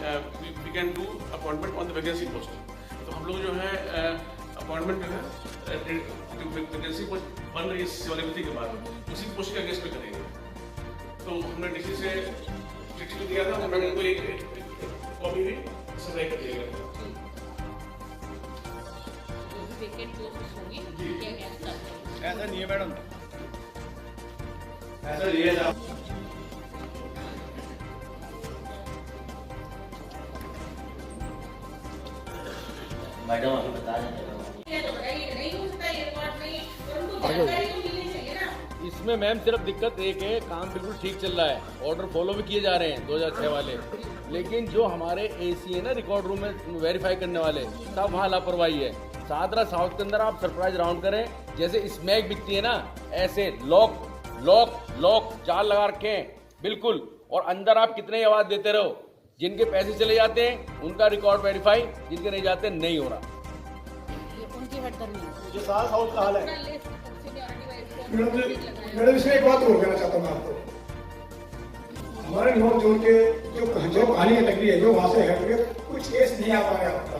We can do appointment on the vacancy post. तो हम लोग जो है अपॉइंटमेंट जो है वैकेंसी पोस्ट बन रही है सेवानिवृत्ति के बाद उसी पोस्ट के अगेंस्ट पे करेंगे। तो हमने डीसी से चिट्ठी को दिया था, मैंने उनको एक कॉपी भी सप्लाई कर दिया गया। ऐसा नहीं है मैडम, ऐसा नहीं है साहब। मैडम अभी बता दें। इसमें मैम सिर्फ दिक्कत एक है, काम बिल्कुल ठीक चल रहा है, ऑर्डर फॉलो भी किए जा रहे हैं 2006 वाले, लेकिन जो हमारे एसी है ना रिकॉर्ड रूम में वेरीफाई करने वाले, सब वहाँ लापरवाही है। सादरा साउथ के अंदर आप सरप्राइज राउंड करें, जैसे स्मैक बिकती है ना, ऐसे लॉक लॉक लॉक जाल लगा रखे हैं बिल्कुल, और अंदर आप कितने आवाज देते रहो, जिनके पैसे चले जाते हैं उनका रिकॉर्ड वेरीफाई, जिनके नहीं जाते नहीं हो रहा। उनकी हड़ताल जो सारा साउथ का हाल है। मैडम इसमें एक बात और कहना चाहता हूँ मैं आपको, हमारे नॉर्थ जोन के जो कहानी अटकी है, जो वहाँ से हट के कुछ केस नहीं आ पाया होता,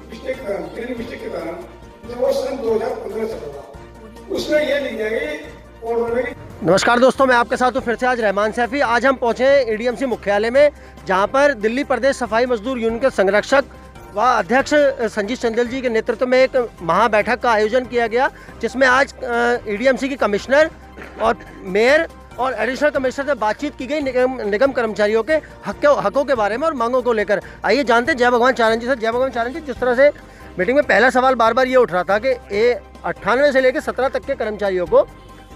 मिस्टेक के कारण जो वो सन 2015 चला था, उसमें ये लिख दिया गया ऑर्डर में। नमस्कार दोस्तों, मैं आपके साथ हूँ फिर से आज रहमान सैफी। आज हम पहुँचे हैं एडीएमसी मुख्यालय में, जहाँ पर दिल्ली प्रदेश सफाई मजदूर यूनियन के संरक्षक व अध्यक्ष संजीत चंदेल जी के नेतृत्व में एक महाबैठक का आयोजन किया गया, जिसमें आज एडीएमसी के कमिश्नर और मेयर और एडिशनल कमिश्नर से बातचीत की गई निगम कर्मचारियों के हकों के बारे में और मांगों को लेकर। आइए जानते हैं जय भगवान चारण जी से। जय भगवान चारण जी, जिस तरह से मीटिंग में पहला सवाल बार बार ये उठ रहा था कि 98 से लेकर 17 तक के कर्मचारियों को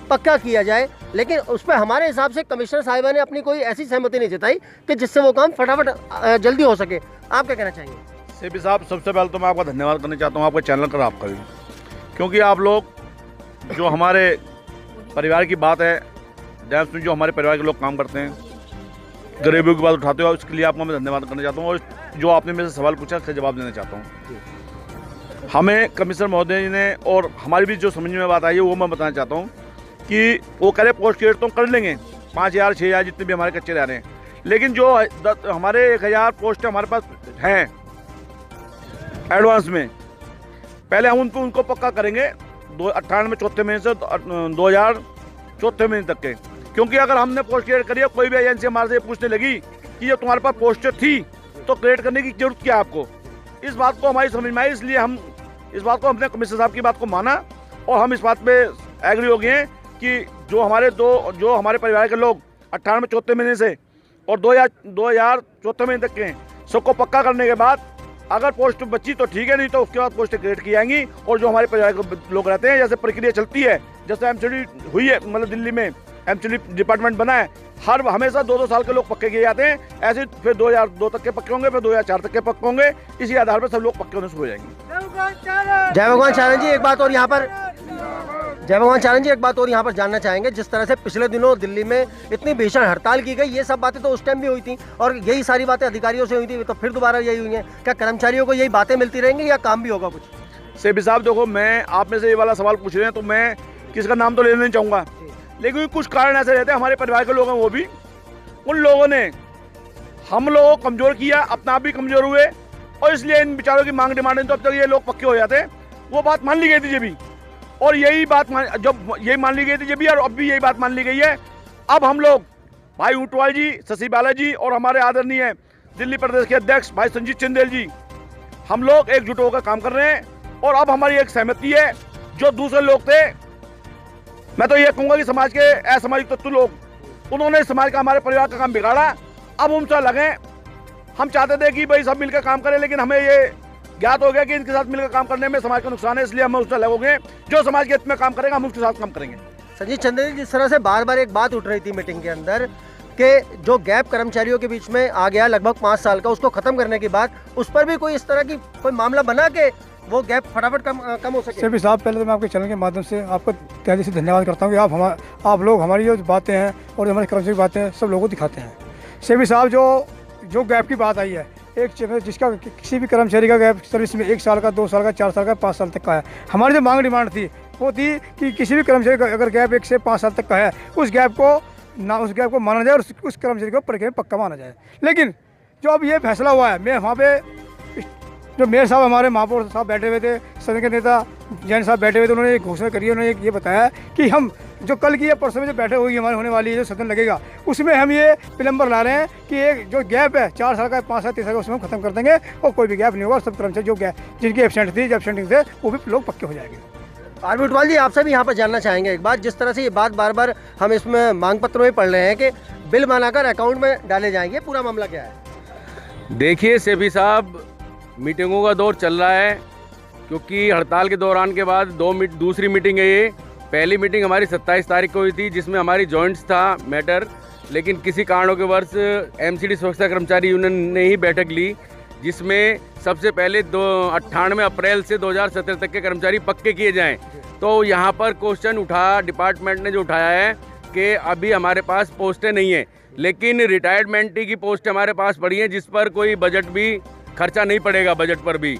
पक्का किया जाए, लेकिन उस पर हमारे हिसाब से कमिश्नर साहिबा ने अपनी कोई ऐसी सहमति नहीं जताई कि जिससे वो काम फटाफट जल्दी हो सके। आप क्या कहना चाहेंगे? सेबी साहब, सबसे पहले तो मैं आपका धन्यवाद करना चाहता हूँ, आपका चैनल का आपका भी, क्योंकि आप लोग जो हमारे परिवार की बात है, डैम्स में जो हमारे परिवार के लोग काम करते हैं, गरीबों की बात उठाते हो, उसके लिए आपको मैं धन्यवाद करना चाहता हूँ। और जो आपने मेरे से सवाल पूछा उसका जवाब देना चाहता हूँ। हमें कमिश्नर महोदय ने और हमारी भी जो समझ में बात आई है वो मैं बताना चाहता हूँ कि वो करे पोस्ट क्रिएट तो कर लेंगे, 5000 6000 जितने भी हमारे कच्चे रह रहे हैं, लेकिन जो हमारे 1000 पोस्ट हमारे पास हैं एडवांस में, पहले हम उनको पक्का करेंगे 98 चौथे महीने से 2000 चौथे महीने तक के। क्योंकि अगर हमने पोस्ट क्रिएट करी है, कोई भी एजेंसी हमारे से पूछने लगी कि ये तुम्हारे पास पोस्ट थी तो क्रिएट करने की जरूरत क्या है आपको, इस बात को हमारी समझ में आई, इसलिए हम इस बात को हमने कमिश्नर साहब की बात को माना और हम इस बात पे एग्री हो गए हैं कि जो हमारे परिवार के लोग 98 चौथे महीने से और 2000 चौथे महीने तक के हैं, सबको पक्का करने के बाद अगर पोस्ट बची तो ठीक है, नहीं तो उसके बाद पोस्ट क्रिएट की जाएंगी। और जो हमारे परिवार के लोग रहते हैं, जैसे प्रक्रिया चलती है, जैसे एमसीडी हुई है, मतलब दिल्ली में एमसीडी डिपार्टमेंट बना है, हमेशा 2-2 साल के लोग पक्के किए जाते हैं, ऐसे फिर 2002 तक के पक्के होंगे, फिर 2004 तक के पक्के होंगे, इसी आधार पर सब लोग पक्के होने शुरू हो जाएंगे। जय भगवान चारण जी, एक बात और यहाँ पर जानना चाहेंगे, जिस तरह से पिछले दिनों दिल्ली में इतनी भीषण हड़ताल की गई, ये सब बातें तो उस टाइम भी हुई थी और यही सारी बातें अधिकारियों से हुई थी, तो फिर दोबारा यही हुई हैं, क्या कर्मचारियों को यही बातें मिलती रहेंगी या काम भी होगा कुछ? सेबी साहब देखो, मैं आप में से ये वाला सवाल पूछ रहे हैं तो मैं किसी का नाम तो लेना नहीं चाहूँगा, लेकिन कुछ कारण ऐसे रहते हैं, हमारे परिवार के लोग हैं, वो भी उन लोगों ने हम लोगों को कमज़ोर किया, अपना आप भी कमज़ोर हुए, और इसलिए इन बेचारों की मांग डिमांड तो अब तक ये लोग पक्के हो जाते हैं। वो बात मान ली गई थी जब भी, और यही बात जब यही मान ली गई थी जब भी, और अब भी यही बात मान ली गई है। अब हम लोग भाई ऊंटवाल जी, शशि बाला जी और हमारे आदरणीय दिल्ली प्रदेश के अध्यक्ष भाई संजीत चंदेल जी, हम लोग एकजुट होकर काम कर रहे हैं। और अब हमारी एक सहमति है, जो दूसरे लोग थे, मैं तो ये कहूँगा कि समाज के असामाजिक तत्व लोग, उन्होंने समाज का, हमारे परिवार का काम बिगाड़ा, अब उनसे लगे। हम चाहते थे कि भाई सब मिलकर काम करें, लेकिन हमें ये ज्ञात हो गया कि इनके साथ मिलकर काम करने में समाज का नुकसान है, इसलिए हम उससे लगोगे, जो समाज के हित में काम करेगा हम उसके साथ काम करेंगे। संजीत चंदेल, जिस तरह से बार बार एक बात उठ रही थी मीटिंग के अंदर कि जो गैप कर्मचारियों के बीच में आ गया लगभग 5 साल का, उसको खत्म करने की बात, उस पर भी कोई इस तरह की कोई मामला बना के वो गैप फटाफट कम हो सके? सेबी साहब, पहले तो मैं आपके चैनल के माध्यम से आपको तहे से धन्यवाद करता हूँ कि आप लोग हमारी जो बातें हैं और हमारे कर्मचारी की बातें हैं सब लोगों को दिखाते हैं। सेबी साहब, जो गैप की बात आई है, एक जिसका किसी भी कर्मचारी का गैप सर्विस में 1 साल का, 2 साल का, 4 साल का, 5 साल तक का है, हमारी जो मांग डिमांड थी वो थी कि किसी भी कर्मचारी का अगर गैप 1 से 5 साल तक का है, उस गैप को माना जाए और उस कर्मचारी को प्रक्रिया में पक्का माना जाए। लेकिन जो अब ये फैसला हुआ है, मैं वहाँ पे जो मेयर साहब हमारे महापौर साहब बैठे हुए थे, सदन के नेता जैन साहब बैठे हुए थे, उन्होंने एक घोषणा करी है, उन्होंने ये बताया कि हम जो कल की या परसों में जो बैठे हुई हमारे होने वाली है जो सदन लगेगा, उसमें हम ये विलम्बर ला रहे हैं कि एक जो गैप है 4 साल का, 5 साल, 3 साल का, उसमें हम खत्म कर देंगे और कोई भी गैप नहीं होगा। सब कर्मचारी जो गैप जिनकी एबसेंट थी, एबसेंटिंग थे, वो भी लोग पक्के हो जाएंगे। आरबी उटवाल जी, आपसे भी यहाँ पर जानना चाहेंगे एक बात, जिस तरह से ये बात बार बार हम इसमें मांग पत्रों में पढ़ रहे हैं कि बिल बनाकर अकाउंट में डाले जाएंगे, पूरा मामला क्या है? देखिए सेफी साहब, मीटिंगों का दौर चल रहा है, क्योंकि हड़ताल के दौरान के बाद दूसरी मीटिंग है ये। पहली मीटिंग हमारी 27 तारीख को हुई थी, जिसमें हमारी जॉइंट्स था मैटर, लेकिन किसी कारणों के वर्ष एमसीडी स्वच्छता कर्मचारी यूनियन ने ही बैठक ली, जिसमें सबसे पहले 98 अप्रैल से 2017 तक के कर्मचारी पक्के किए जाएं। तो यहाँ पर क्वेश्चन उठा, डिपार्टमेंट ने जो उठाया है कि अभी हमारे पास पोस्टें नहीं हैं, लेकिन रिटायरमेंट की पोस्ट हमारे पास पड़ी हैं, जिस पर कोई बजट भी खर्चा नहीं पड़ेगा, बजट पर भी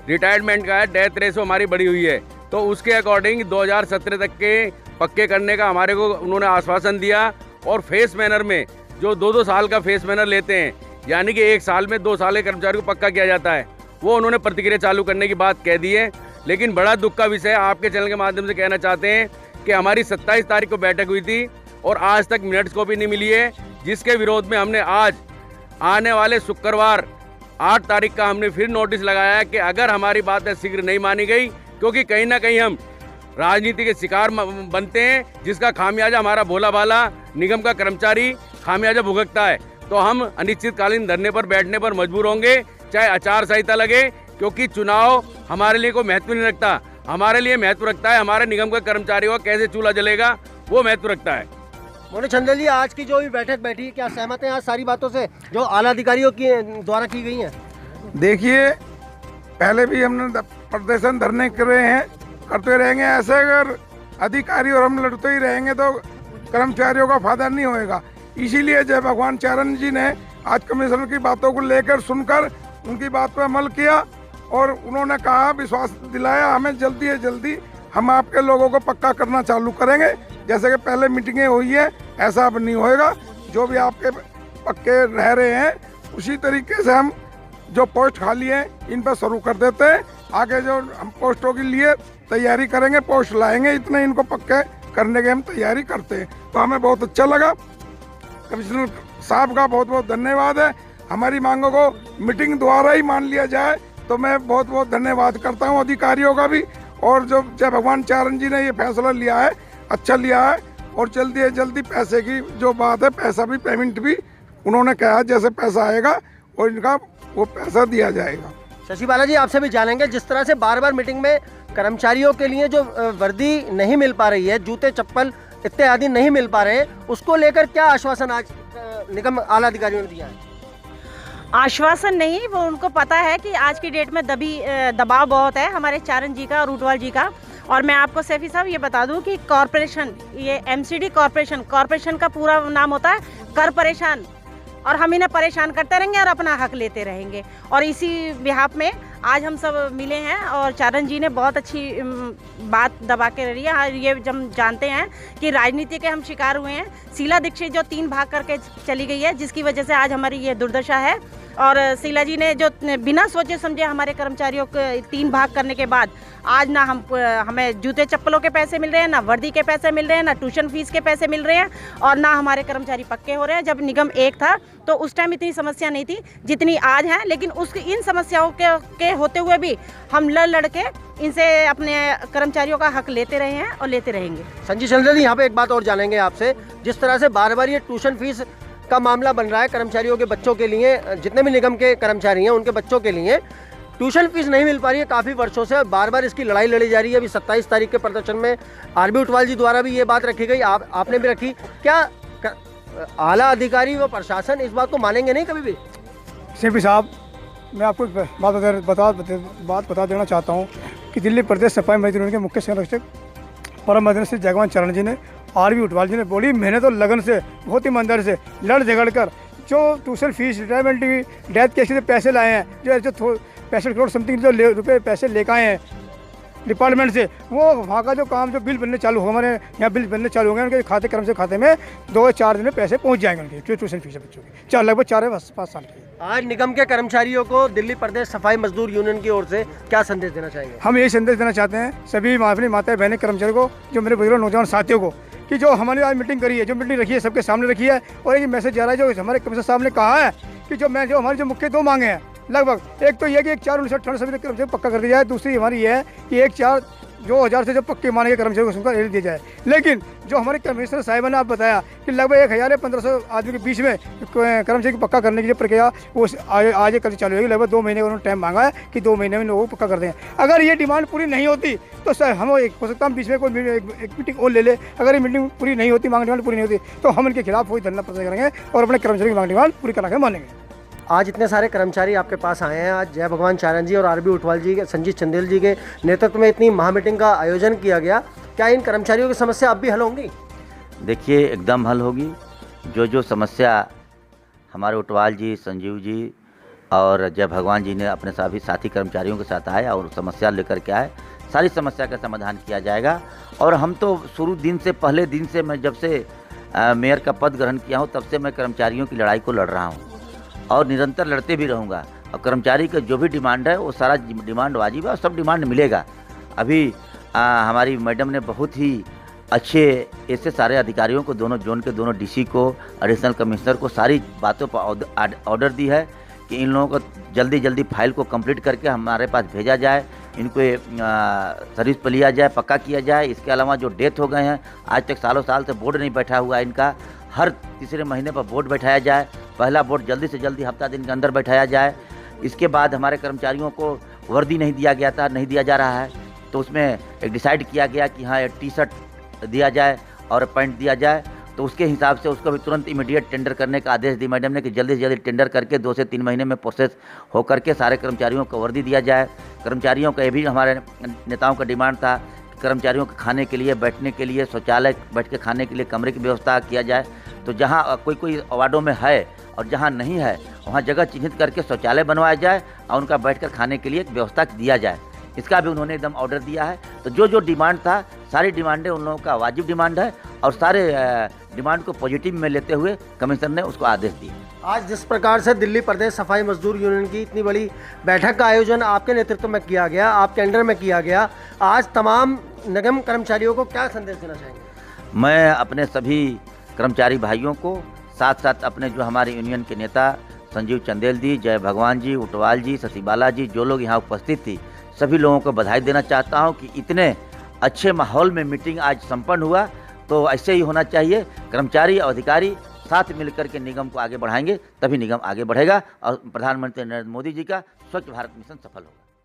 रिटायरमेंट का है, डेथ रेशो हमारी बढ़ी हुई है। तो उसके अकॉर्डिंग 2017 तक के पक्के करने का हमारे को उन्होंने आश्वासन दिया, और फेस मैनर में जो 2-2 साल का फेस मैनर लेते हैं, यानी कि 1 साल में 2 साल के कर्मचारी को पक्का किया जाता है, वो उन्होंने प्रतिक्रिया चालू करने की बात कह दी है। लेकिन बड़ा दुख का विषय आपके चैनल के माध्यम से कहना चाहते हैं कि हमारी 27 तारीख को बैठक हुई थी और आज तक मिनट्स कॉपी नहीं मिली है, जिसके विरोध में हमने आज आने वाले शुक्रवार 8 तारीख का हमने फिर नोटिस लगाया है कि अगर हमारी बातें शीघ्र नहीं मानी गई, क्योंकि कहीं ना कहीं हम राजनीति के शिकार बनते हैं, जिसका खामियाजा हमारा भोला भाला निगम का कर्मचारी खामियाजा भुगतता है, तो हम अनिश्चितकालीन धरने पर बैठने पर मजबूर होंगे, चाहे आचार संहिता लगे, क्योंकि चुनाव हमारे लिए कोई महत्व नहीं रखता। हमारे लिए महत्व रखता है हमारे निगम का कर्मचारियों का कैसे चूल्हा जलेगा, वो महत्व रखता है। मोनू चंदेल जी, आज की जो भी बैठक बैठी, क्या सहमत हैं आज सारी बातों से जो आला अधिकारियों की द्वारा की गई हैं? देखिए, पहले भी हमने प्रदर्शन धरने कर रहे हैं, करते रहेंगे। ऐसे अगर अधिकारी और हम लड़ते ही रहेंगे तो कर्मचारियों का फायदा नहीं होएगा। इसीलिए जय भगवान चरण जी ने आज कमिश्नर की बातों को लेकर सुनकर उनकी बात पर अमल किया और उन्होंने कहा, विश्वास दिलाया हमें, जल्दी से जल्दी हम आपके लोगों को पक्का करना चालू करेंगे। जैसे कि पहले मीटिंगें हुई है, ऐसा अब नहीं होएगा। जो भी आपके पक्के रह रहे हैं उसी तरीके से हम जो पोस्ट खाली हैं इन पर शुरू कर देते हैं। आगे जो हम पोस्टों के लिए तैयारी करेंगे, पोस्ट लाएंगे, इतने इनको पक्के करने की हम तैयारी करते हैं। तो हमें बहुत अच्छा लगा। कमिश्नर साहब का बहुत बहुत धन्यवाद है। हमारी मांगों को मीटिंग द्वारा ही मान लिया जाए तो मैं बहुत बहुत धन्यवाद करता हूँ अधिकारियों का भी। और जो जय भगवान चरण जी ने ये फैसला लिया है, अच्छा लिया है। और जल्दी से जल्दी पैसे की जो बात है, पैसा भी, पेमेंट भी उन्होंने कहा जैसे पैसा आएगा और इनका वो पैसा दिया जाएगा। शशि बाला जी, आपसे भी जानेंगे, जिस तरह से बार बार मीटिंग में कर्मचारियों के लिए जो वर्दी नहीं मिल पा रही है, जूते चप्पल इत्यादि नहीं मिल पा रहे हैं, उसको लेकर क्या आश्वासन आज निगम आला अधिकारियों ने दिया है? आश्वासन नहीं, वो उनको पता है कि आज की डेट में दबाव बहुत है हमारे चारण जी का और उटवाल जी का। और मैं आपको सैफी साहब ये बता दूं कि कॉरपोरेशन, ये एमसीडी कॉरपोरेशन का पूरा नाम होता है कर परेशान, और हम इन्हें परेशान करते रहेंगे और अपना हक लेते रहेंगे। और इसी बिहाफ में आज हम सब मिले हैं और चारण जी ने बहुत अच्छी बात दबा के रही है। ये जब जानते हैं कि राजनीति के हम शिकार हुए हैं, शीला दीक्षित जो 3 भाग करके चली गई है, जिसकी वजह से आज हमारी ये दुर्दशा है। और शीला जी ने जो बिना सोचे समझे हमारे कर्मचारियों को 3 भाग करने के बाद आज ना हमें जूते चप्पलों के पैसे मिल रहे हैं, ना वर्दी के पैसे मिल रहे हैं, ना ट्यूशन फीस के पैसे मिल रहे हैं, और ना हमारे कर्मचारी पक्के हो रहे हैं। जब निगम एक था तो उस टाइम इतनी समस्या नहीं थी जितनी आज है, लेकिन इन समस्याओं के होते हुए भी हम लड़ के इनसे अपने कर्मचारियों का हक लेते रहे हैं और लेते रहेंगे। संजीव चंद्र जी, यहाँ पे एक बात और जानेंगे आपसे, जिस तरह से बार बार ये ट्यूशन फीस का मामला बन रहा है कर्मचारियों के बच्चों के लिए, जितने भी निगम के कर्मचारी हैं उनके बच्चों के लिए ट्यूशन फीस नहीं मिल पा रही है काफ़ी वर्षों से, और बार बार इसकी लड़ाई लड़ी जा रही है। अभी 27 तारीख के प्रदर्शन में आरबी उटवाल जी द्वारा भी ये बात रखी गई, आपने भी रखी। क्या आला अधिकारी व प्रशासन इस बात को मानेंगे नहीं कभी भी? सीपी साहब, मैं आपको एक बात बता देना चाहता हूँ कि दिल्ली प्रदेश सफाई मजदूर यूनियन के मुख्य संरक्षक परम आदरणीय श्री जय भगवान चरण जी ने, आरबी उटवाल जी ने बड़ी मेहनत और लगन से, बहुत ईमानदारी से लड़ झगड़ कर जो ट्यूशन फीस, रिटायरमेंट की, डेथ केस के पैसे लाए हैं, जो 65 करोड़ समथिंग जो रुपये पैसे लेकर आए हैं, डिपार्टमेंट से, वो वहाँ का जो काम जो बिल बनने चालू हो, हमारे यहाँ बिल बनने चालू हो गए, उनके खाते कर्मचारी खाते में 2-4 दिन में पैसे पहुँच जाएंगे उनके ट्यूशन फीस बच्चों की, लगभग 4-5 साल की। आज निगम के कर्मचारियों को दिल्ली प्रदेश सफाई मजदूर यूनियन की ओर से क्या संदेश देना चाहेंगे? हम यही संदेश देना चाहते हैं सभी अपनी माताएं बहनें कर्मचारियों को, जो मेरे बुजुर्ग नौजवान साथियों को, कि जो हमारी आज मीटिंग करी है, जो मीटिंग रखी है सबके सामने रखी है, और एक मैसेज जा रहा है जो हमारे कमिश्नर साहब ने कहा है कि जो हमारी जो मुख्य 2 मांगे हैं लगभग, एक तो ये कि 4-59 सभी कर्मचारी पक्का कर दिया जाए, दूसरी हमारी ये है कि 1-4-2000 से जो पक्के माने गए कर्मचारियों को सुनकर दिया जाए। लेकिन जो हमारे कमिश्नर साहिबा ने आप बताया कि लगभग 1000 या 1500 आदमी के बीच में कर्मचारी को पक्का करने की जो प्रक्रिया वो आज कल चालू होगी, लगभग 2 महीने का उन्होंने टाइम मांगा है कि 2 महीने में लोगों को पक्का कर दें। अगर ये डिमांड पूरी नहीं होती तो सर हम हो सकता हम बीच में कोई एक मीटिंग और ले ले, अगर ये मीटिंग पूरी नहीं होती, मांग डिमांड पूरी नहीं होती, तो हम इनके खिलाफ कोई धरना प्रदर्शन करेंगे और अपने कर्मचारी की मांग डिमांड पूरी करा के मानेंगे। आज इतने सारे कर्मचारी आपके पास आए हैं, आज जय भगवान चारण जी और आरबी उटवाल जी के, संजीत चंदेल जी के नेतृत्व में इतनी महामीटिंग का आयोजन किया गया, क्या इन कर्मचारियों की समस्या अब भी हल होंगी? देखिए, एकदम हल होगी। जो समस्या हमारे उटवाल जी, संजीव जी और जय भगवान जी ने अपने सभी साथी कर्मचारियों के साथ आए और समस्या लेकर के आए, सारी समस्या का समाधान किया जाएगा। और हम तो शुरू दिन से, पहले दिन से, मैं जब से मेयर का पद ग्रहण किया हूँ तब से मैं कर्मचारियों की लड़ाई को लड़ रहा हूँ और निरंतर लड़ते भी रहूँगा। और कर्मचारी का जो भी डिमांड है वो सारा डिमांड वाजिब है और सब डिमांड मिलेगा। अभी हमारी मैडम ने बहुत ही अच्छे ऐसे सारे अधिकारियों को, दोनों जोन के दोनों डीसी को, एडिशनल कमिश्नर को सारी बातों पर ऑर्डर दी है कि इन लोगों को जल्दी फाइल को कंप्लीट करके हमारे पास भेजा जाए, इनको सर्विस पर लिया जाए, पक्का किया जाए। इसके अलावा जो डेथ हो गए हैं, आज तक सालों साल से बोर्ड नहीं बैठा हुआ है इनका, हर तीसरे महीने पर बोर्ड बैठाया जाए। पहला बोर्ड जल्दी से जल्दी हफ्ता दिन के अंदर बैठाया जाए। इसके बाद हमारे कर्मचारियों को वर्दी नहीं दिया गया था, नहीं दिया जा रहा है, तो उसमें एक डिसाइड किया गया कि हाँ टी-शर्ट दिया जाए और पैंट दिया जाए। तो उसके हिसाब से उसको भी तुरंत इमीडिएट टेंडर करने का आदेश दी मैडम ने कि जल्दी से जल्दी टेंडर करके 2 से 3 महीने में प्रोसेस हो करके सारे कर्मचारियों को वर्दी दिया जाए। कर्मचारियों का ये भी हमारे नेताओं का डिमांड था कि कर्मचारियों के खाने के लिए, बैठने के लिए, शौचालय बैठ के खाने के लिए कमरे की व्यवस्था किया जाए। तो जहाँ कोई वार्डों में है और जहाँ नहीं है वहाँ जगह चिन्हित करके शौचालय बनवाया जाए और उनका बैठकर खाने के लिए एक व्यवस्था दिया जाए। इसका भी उन्होंने एकदम ऑर्डर दिया है। तो जो डिमांड था, सारी डिमांडें उन लोगों का वाजिब डिमांड है और सारे डिमांड को पॉजिटिव में लेते हुए कमिश्नर ने उसको आदेश दिए। आज जिस प्रकार से दिल्ली प्रदेश सफाई मजदूर यूनियन की इतनी बड़ी बैठक का आयोजन आपके नेतृत्व में किया गया, आपके अंडर में किया गया, आज तमाम निगम कर्मचारियों को क्या संदेश देना चाहेंगे? मैं अपने सभी कर्मचारी भाइयों को, साथ साथ अपने जो हमारे यूनियन के नेता संजीव चंदेल जी, जय भगवान जी, उटवाल जी, शशिबाला जी, जो लोग यहाँ उपस्थित थी, सभी लोगों को बधाई देना चाहता हूँ कि इतने अच्छे माहौल में मीटिंग आज संपन्न हुआ। तो ऐसे ही होना चाहिए। कर्मचारी और अधिकारी साथ मिलकर के निगम को आगे बढ़ाएंगे, तभी निगम आगे बढ़ेगा और प्रधानमंत्री नरेंद्र मोदी जी का स्वच्छ भारत मिशन सफल होगा।